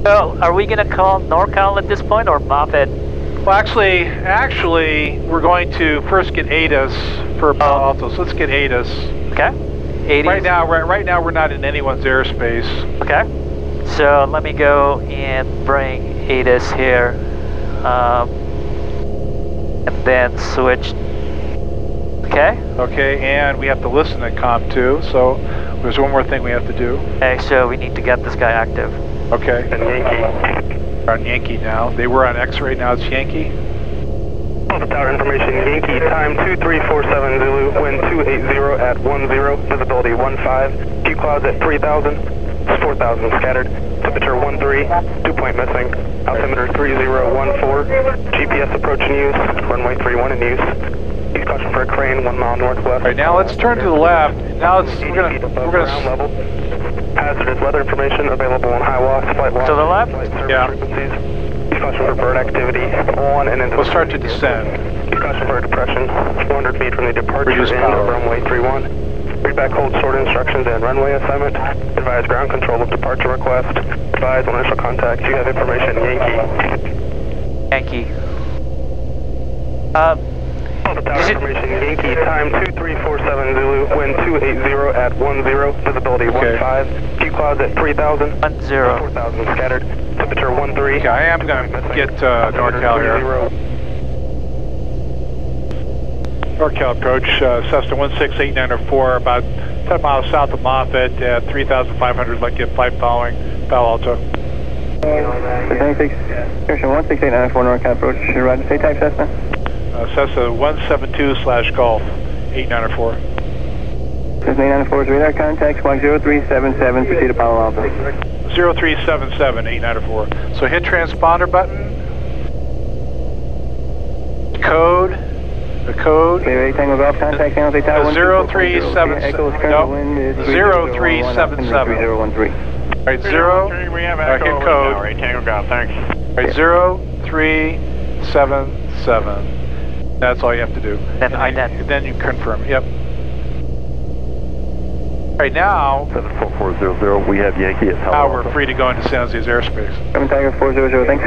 So, are we going to call Norcal at this point or Moffett? Well, actually, we're going to first get ATIS for Palo Alto. So let's get ATIS. Okay. ATIS. Right now, we're not in anyone's airspace. Okay. So let me go and bring ATIS here, and then switch. Okay. Okay, and we have to listen at COM 2. So there's one more thing we have to do. Okay, so we need to get this guy active. Okay. And Yankee. We're on Yankee now. They were on X-ray, now it's Yankee. Tower information, Yankee, time 2347 Zulu, wind 280 at 10, visibility 15, few clouds at 3000, 4000 scattered, temperature 13, 2 point missing, altimeter 3014, GPS approach in use, runway 31 in use. Use caution for a crane 1 mile northwest. All right, now let's turn to the left. Now we're gonna ground level. Hazardous weather information available on high walks, flight walks, to the left? flight service Yeah. frequencies. Use caution for bird activity on and into. We'll start to descend. Use caution for a depression 400 feet from the departure Reduce end power. of runway 31. Read back hold short instructions and runway assignment. Advise ground control of departure request. Advise on initial contact. You have information, Yankee. Yankee. Tower information, Yankee, time 2347 Zulu, wind 280 at 10, visibility 15, few clouds at 3000, 10. 4000 scattered, temperature 13. Okay, I am going to get Norcal here. Norcal Approach, Cessna 16894, about 10 miles south of Moffett at 3,500, like get flight following Palo Alto. 16894 Norcal Approach, Roger, say type Cessna. Cessna 172/Golf 894. Cessna 894 is radar contact, Squawk 0377, proceed to Palo Alto. 0377 894. So hit transponder button. Code. The code. Okay, ready, Tango Golf, contact channel, say tower 0377. Echoes, current No, wind is 0377. 3013. All right, We have hit code. now, right? Tango Golf, thanks. All right, 0377. That's all you have to do. Then ident. Then you confirm. Yep. All right, now 74400, we have Yankee at Palo now Alto. we're free to go into San Jose's airspace. Coming Tiger 400, thanks.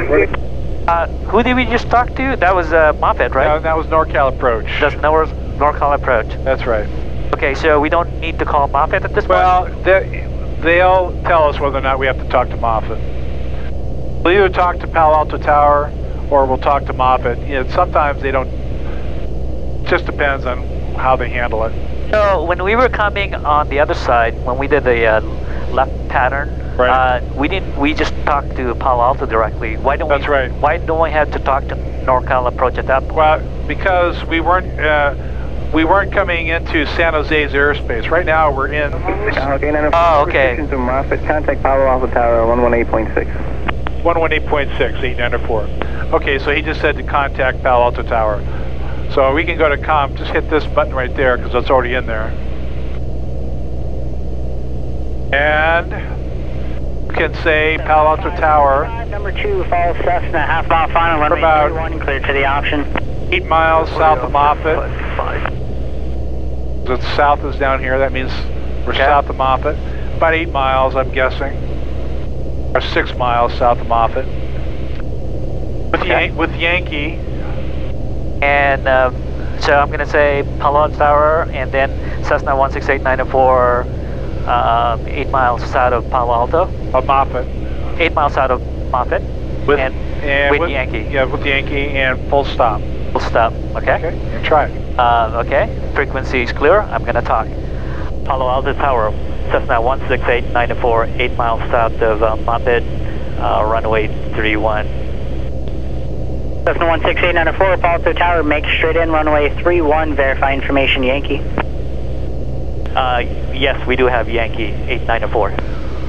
Who did we just talk to? That was Moffett, right? That was Norcal Approach. That's Norcal Approach. That's right. Okay, so we don't need to call Moffett at this Well, point? they'll tell us whether or not we have to talk to Moffett. We'll either talk to Palo Alto Tower or we'll talk to Moffett. You know, sometimes they don't. Just depends on how they handle it. So when we were coming on the other side, when we did the left pattern, Right. we just talked to Palo Alto directly. Why don't That's right. Why don't we have to talk to Norcal Approach at that point? Well, because we weren't coming into San Jose's airspace. Right now we're in. Oh, okay. To Moffett, contact Palo Alto Tower 118.6. 118.6, 894. Okay, so he just said to contact Palo Alto Tower. So we can go to COM, just hit this button right there because it's already in there. And we can say Palo Alto Tower. Number 2, follow Cessna, half mile final, runway about 31, clear to the option. 8 miles south of Moffett. The south is down here, that means we're south of Moffett. About 8 miles, I'm guessing. Or 6 miles south of Moffett. With Yankee. And so I'm going to say Palo Alto Tower and then Cessna 16894, 8 miles south of Palo Alto. Of Moffett. 8 miles out of Moffett. With Yankee. Yeah, with Yankee and full stop. Full stop, okay? Okay, and try it. Okay, frequency is clear. I'm going to talk. Palo Alto Tower, Cessna 16894, 8 miles south of Moffett, runway 31. Cessna 16894, Palo Alto Tower, make straight in, runway 31, verify information, Yankee. Yes, we do have Yankee 894.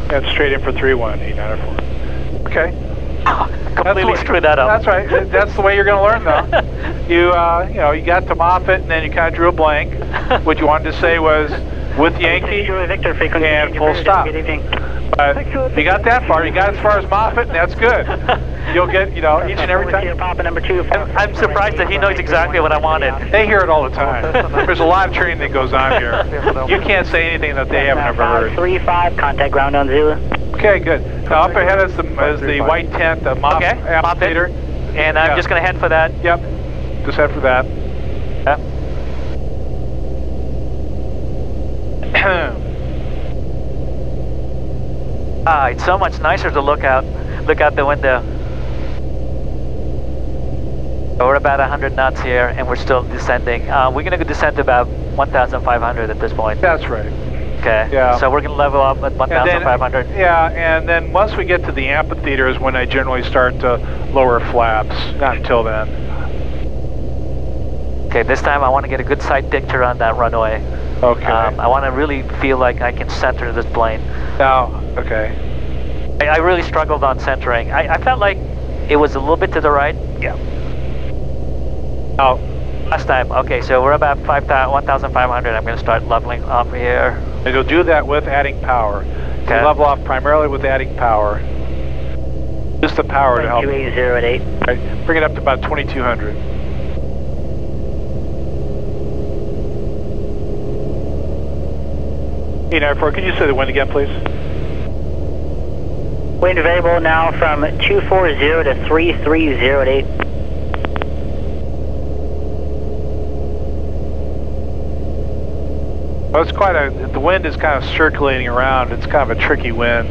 That's straight in for 31, 894. Okay. Completely screwed that up. That's right. That's the way you're going to learn, though. You got to Moffett, and then you kind of drew a blank. What you wanted to say was with Yankee Victor, frequency and full stop. Good evening. But if you got that far, you got as far as Moffett, and that's good. You'll get, each and every time. Papa number 2. I'm surprised that he knows exactly what I wanted. They hear it all the time. There's a lot of training that goes on here. You can't say anything that they haven't ever heard. 35, contact ground on Zulu. Okay, good. Now up ahead is the white tent, the Moffett amphitheater. And I'm just going to head for that. Yep, just head for that. Yep. It's so much nicer to look out the window. We're about 100 knots here, and we're still descending. We're going to descend to about 1,500 at this point. That's right. Okay. Yeah. So we're going to level up at 1,500. Yeah, and then once we get to the amphitheater is when I generally start to lower flaps. Not until then. Okay, this time I want to get a good sight picture on that runway. Okay. I want to really feel like I can center this plane. Now, okay. I really struggled on centering. I felt like it was a little bit to the right. Yeah. Now, last time. Okay, so we're about 1,500. I'm going to start leveling off here. and you'll do that with adding power. Okay. You level off primarily with adding power. Just the power to help. 280 at 8. Right, bring it up to about 2,200. Can you say the wind again, please? Wind variable now from 240 to 330 at 8. Well, it's quite the wind is kind of circulating around. It's kind of a tricky wind.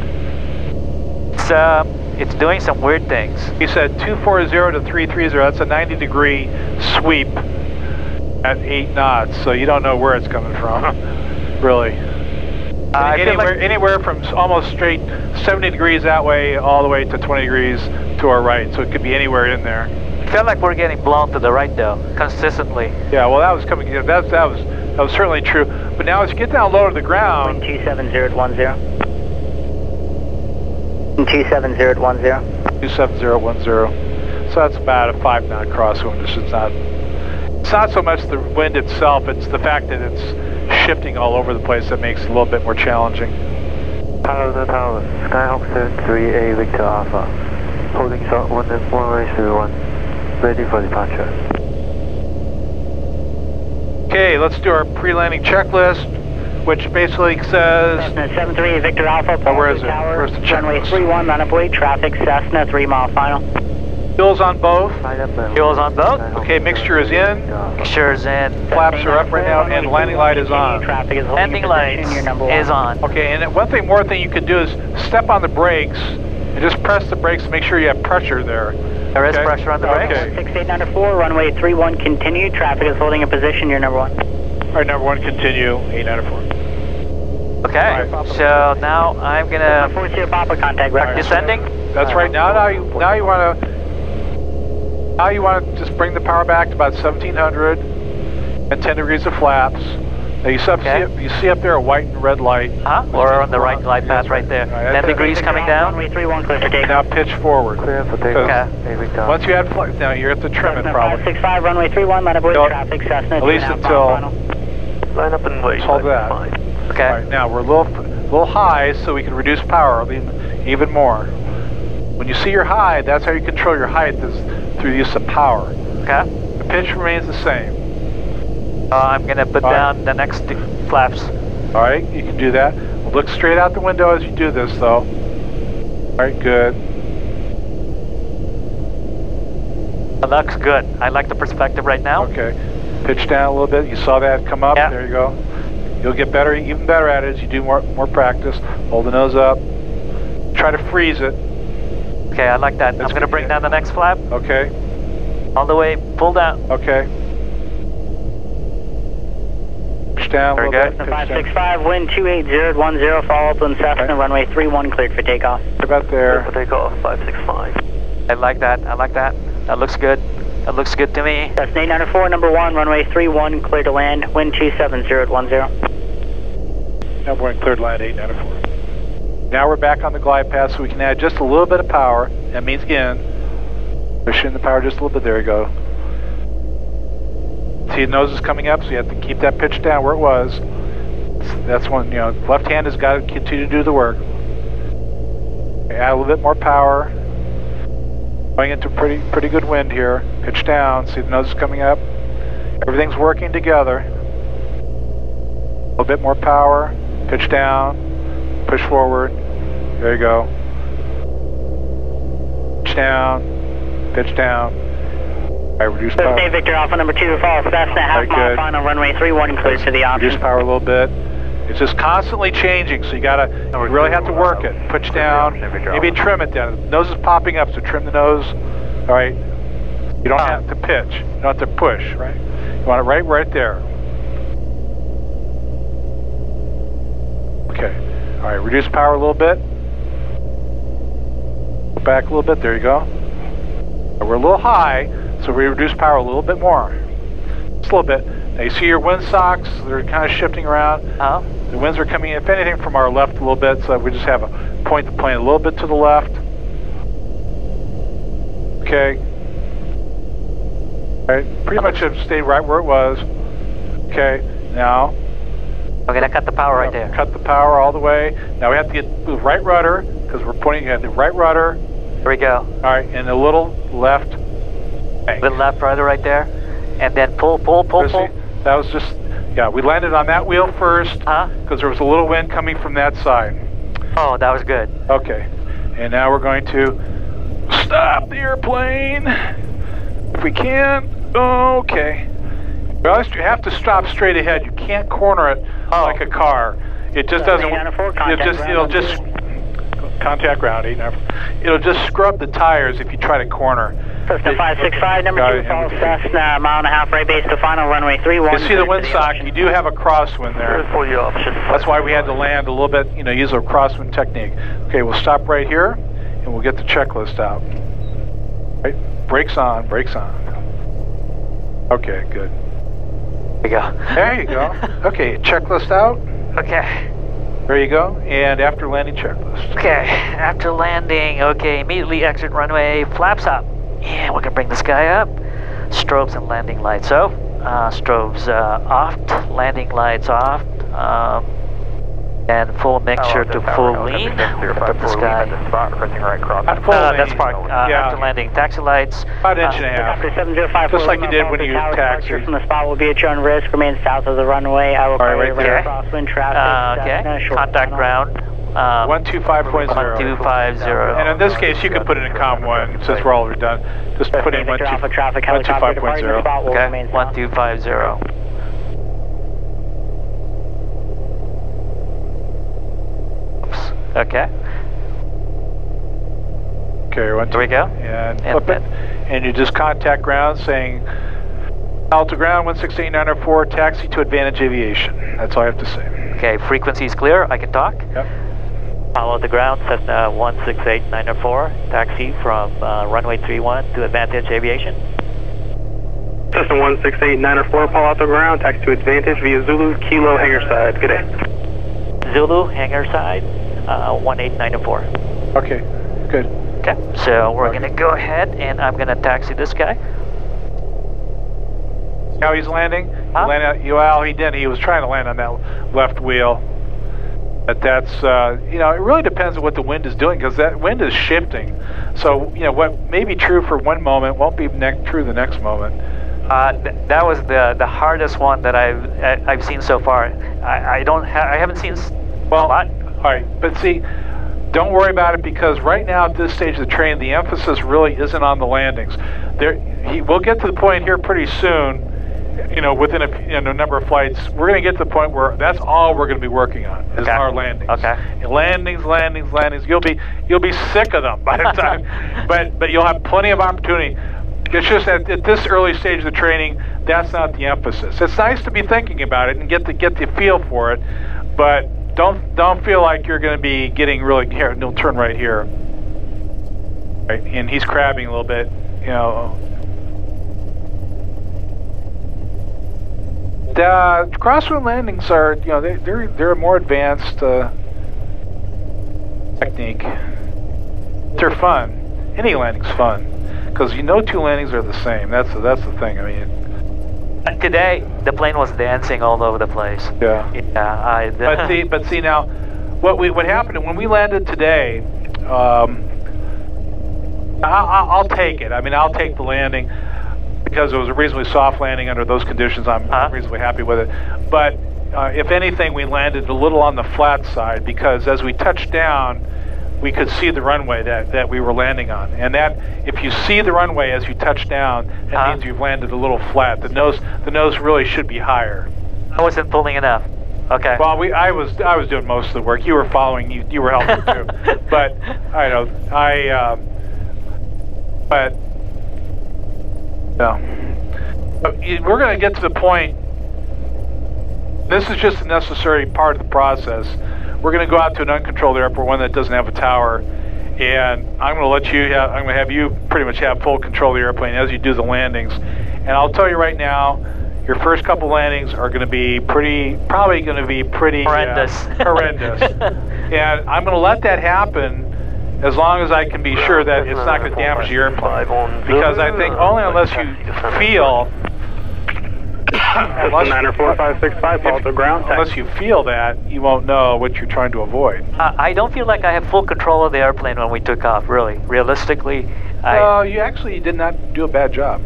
It's doing some weird things. He said 240 to 330, that's a 90-degree sweep at 8 knots, so you don't know where it's coming from, really. Anywhere from almost straight 70 degrees that way all the way to 20 degrees to our right, so it could be anywhere in there. I feel like we're getting blown to the right though, consistently. Yeah, well that was coming, that was certainly true. But now as you get down low to the ground... 270 at 10. 270 at 10. 270 at 10. So that's about a 5-knot crosswind. It's not so much the wind itself, it's the fact that it's shifting all over the place that makes it a little bit more challenging. Palo Alto Tower, Skyhawk 73A Victor Alpha, holding short 131, ready for departure. Okay, let's do our pre-landing checklist, which basically says... Cessna 73 Victor Alpha, where is it? Tower, Where's the runway checklist? 31, line up weight, traffic, Cessna, 3-mile final. Fuel's on both. Fuel's on both. Okay, mixture is in. Mixture is in. Flaps are up right now, and landing light is on. Landing light is on. Okay, and one more thing you could do is step on the brakes and just press the brakes to make sure you have pressure there. There is pressure on the brakes. Okay. 6894, runway 31, continue. Traffic is holding a position, you're number 1. All right, number 1, continue, 894. Okay, right. so now I'm gonna... 40 Papa, contact radar. Descending? That's right, now you want to just bring the power back to about 1700 and 10 degrees of flaps. Now you see up there a white and red light. We're on the right glide path right there. 10 degrees coming down. Runway 31, clear for takeoff. Now pitch forward. Clear for takeoff. Once you add flight, now you're at the trim it probably. 565, runway 31, line up weight, traffic, Cessna, at least until... Line up and wait. Hold that. Okay. All right, now we're a little high, so we can reduce power even more. When you see your high, that's how you control your height, is through the use of power. Okay. The pitch remains the same. I'm going to put down the next flaps. All right, you can do that. Look straight out the window as you do this, though. All right, good. It looks good. I like the perspective right now. Okay. Pitch down a little bit. You saw that come up. Yeah. There you go. You'll get better, even better at it as you do more practice. Hold the nose up. Try to freeze it. Okay, I like that. I'm going to bring down the next flap. Okay. All the way, pull down. Okay. Push down a little bit. 565, wind 280 at 10, follow up on Cessna, runway 31, cleared for takeoff. Right about there. Clear for takeoff, 565. I like that. I like that. That looks good. That looks good to me. Cessna 894, number 1, runway 31, clear to land, wind 270 at 10. Number 1, cleared line 894. Now we're back on the glide path, so we can add just a little bit of power. That means in. Push in the power just a little bit. There you go. See, the nose is coming up, so you have to keep that pitch down where it was. That's when, left hand has got to continue to do the work. Add a little bit more power. Going into pretty good wind here. Pitch down. See, the nose is coming up. Everything's working together. A little bit more power. Pitch down. Push forward. There you go. Pitch down. Pitch down. All right, reduce power. Stay Victor Alpha number 2, follow Cessna, half mile final runway 31, clear to the option. Reduce power a little bit. It's just constantly changing, so you really have to work it. Pitch down, maybe trim it down. The nose is popping up, so trim the nose. All right. You don't have to pitch. You don't have to push, right? You want it right there. Okay. All right, reduce power a little bit. Back a little bit, there you go. We're a little high, so we reduce power a little bit more. Just a little bit. Now you see your wind socks, they're kind of shifting around. The winds are coming in, if anything, from our left a little bit, so we just have a point the plane a little bit to the left. Okay. All right, pretty much have stayed right where it was. Okay, now. Okay, I cut the power right there. Cut the power all the way. Now we have to get the right rudder, because we're pointing at the right rudder. Here we go. All right, and a little left. The left rudder right there. And then pull. That was just, yeah, we landed on that wheel first, because there was a little wind coming from that side. Oh, that was good. Okay, and now we're going to stop the airplane, if we can. Okay. Well, you have to stop straight ahead. You can't corner it like a car. It just doesn't, it'll just, contact ground, 894. It'll just scrub the tires if you try to corner. Cessna 565, number 2, follow Cessna, mile and a half, right base to final, runway 31. You see the windsock, you do have a crosswind there. That's why we had to land a little bit, use a crosswind technique. Okay, we'll stop right here, and we'll get the checklist out. Right, brakes on, brakes on. Okay, good. There you go. There you go. Okay, checklist out. Okay. There you go, and after landing checklist. Okay, after landing, okay, immediately exit runway, flaps up. Yeah, we're gonna bring this guy up. Strobes and landing lights. So, strobes off, landing lights off, and full mixture to full lean. Put this guy. That's parked. After landing, taxi lights. About an inch and a half. Just like you did when you taxied. From the spot will be at your own risk. Remain south of the runway. I will carry crosswind traffic. Okay. Contact ground. 125.0. 125.0. And in this case, you can put it in COM 1 since we're already done. Just put in 125.0. Okay. 125.0. Okay. Okay, here we go. And flip it. And you just contact ground saying, Alto ground 168.904, taxi to Advantage Aviation. That's all I have to say. Okay, frequency is clear. I can talk. Yep. Follow the ground, Cessna 168.904, taxi from runway 31 to Advantage Aviation. Cessna 168.904, Palo Alto ground, taxi to Advantage via Zulu, Kilo, hangar side. Good day. Zulu, hangar side, 18904. Okay, good. Okay, so we're going to go ahead and I'm going to taxi this guy. How he's landing? Well, he didn't. He was trying to land on that left wheel. But that's, it really depends on what the wind is doing, because that wind is shifting. So, what may be true for one moment won't be true the next moment. That was the hardest one that I've seen so far. I haven't seen a lot. All right, but see, don't worry about it, because right now at this stage of the train, the emphasis really isn't on the landings. We'll get to the point here pretty soon. Within a number of flights, we're going to get to the point where that's all we're going to be working on is our landings. Okay. Landings. You'll be sick of them by the time, but you'll have plenty of opportunity. It's just that at this early stage of the training, that's not the emphasis. It's nice to be thinking about it and get the feel for it, but don't feel like you're going to be getting really here. He'll turn right here, right, and he's crabbing a little bit, crosswind landings are, they're a more advanced technique. They're fun. Any landing's fun, because two landings are the same. That's the thing. I mean, today the plane was dancing all over the place. Yeah. But see now, what happened when we landed today? I'll take it. I mean, I'll take the landing, because it was a reasonably soft landing under those conditions. I'm reasonably happy with it. But if anything, we landed a little on the flat side, because as we touched down, we could see the runway that we were landing on. And that, if you see the runway as you touch down, that means you've landed a little flat. The nose really should be higher. I wasn't pulling enough. Okay. Well, I was doing most of the work. You were following. You were helping too. But I know but we're going to get to the point. This is just a necessary part of the process. We're going to go out to an uncontrolled airport, one that doesn't have a tower, and I'm going to have you pretty much have full control of the airplane as you do the landings. And I'll tell you right now, your first couple landings are going to be probably going to be pretty horrendous. Horrendous. And I'm going to let that happen as long as I can be sure that it's not going to damage the airplane. Because I think only unless you feel unless you feel that, you won't know what you're trying to avoid. I don't feel like I have full control of the airplane when we took off, really. Realistically, you actually did not do a bad job.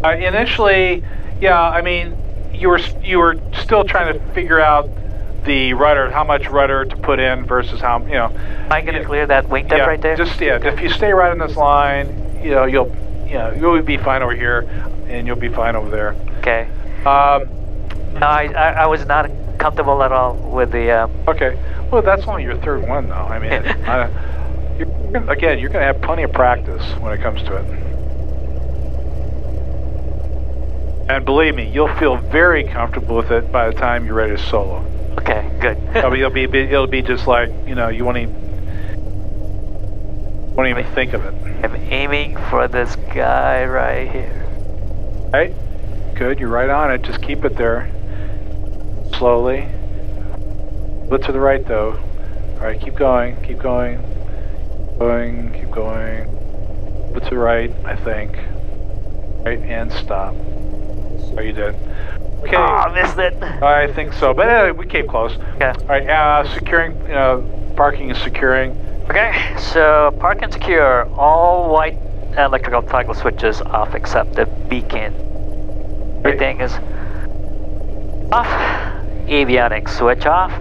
Initially, yeah, I mean, you were still trying to figure out the rudder, how much rudder to put in versus how, you know. Am I going to clear that wingtip right there? If you stay right in this line, you'll be fine over here, and you'll be fine over there. Okay. No, I was not comfortable at all with the. Okay. Well, that's only your third one, though. I mean, you're going to have plenty of practice when it comes to it. And believe me, you'll feel very comfortable with it by the time you're ready to solo. Okay, good. It'll be just like, you won't even think of it. I'm aiming for this guy right here. Right? Good, you're right on it. Just keep it there. Slowly. Look to the right, though. All right, keep going, keep going. Keep going. Look to the right, I think. Right, and stop. Oh, you did. Okay. Oh, I missed it. I think so, but we came close. Okay. All right, securing, parking is securing. Okay, so park and secure. All white electrical toggle switches off except the beacon. Everything is off. Avionics switch off.